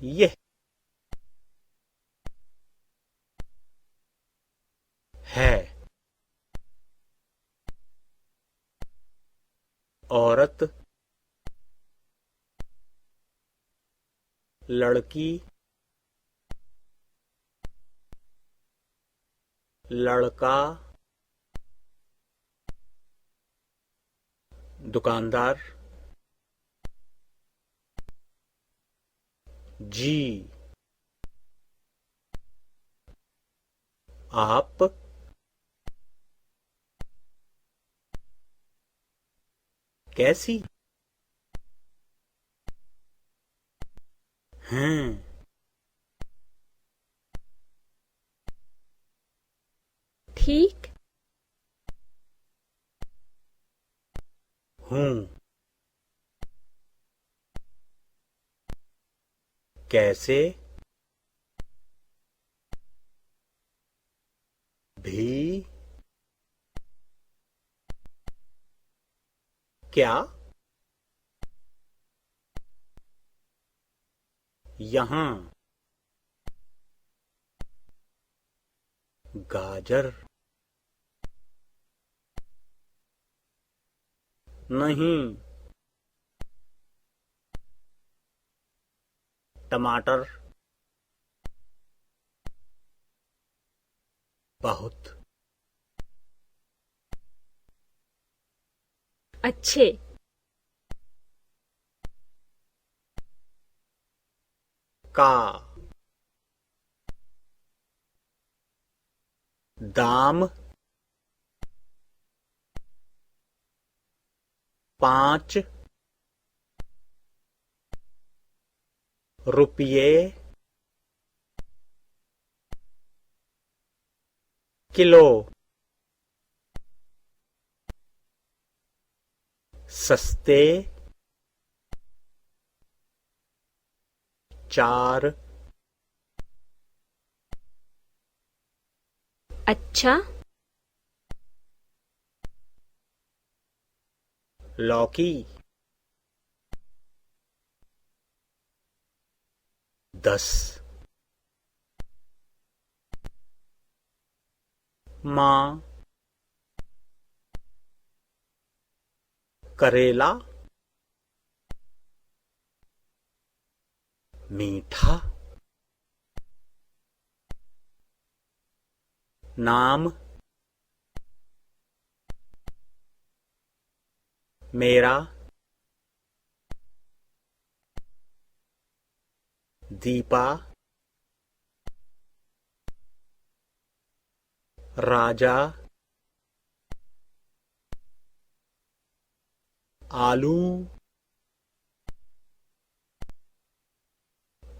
यह है। औरत, लड़की, लड़का, दुकानदार। जी, आप, कैसी हैं? ठीक हूँ। कैसे भी, क्या, यहाँ, गाजर, नहीं, टमाटर, बहुत, अच्छे का, दाम, 5 रुपये किलो। सस्ते, 4 अच्छा लौकी, 10 माँ, करेला, मीठा, नाम, मेरा, दीपा, राजा, आलू,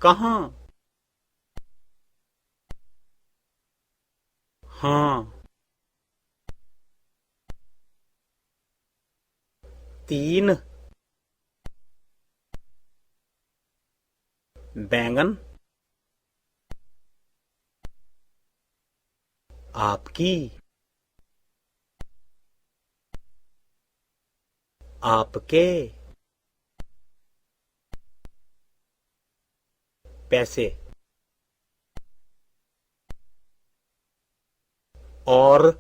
कहाँ, हाँ, 3 बैंगन, आपकी, आपके, पैसे, और,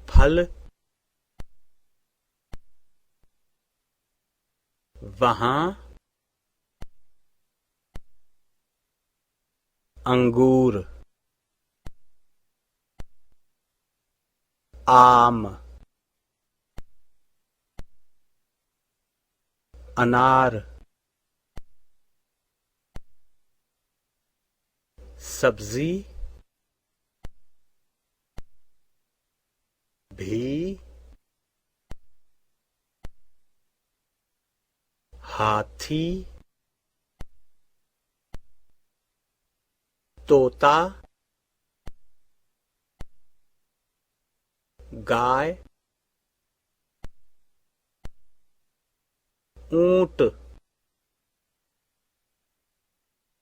फल, वहाँ, अंगूर, आम, अनार, सब्जी भी, हाथी, तोता, गाय, ऊंट।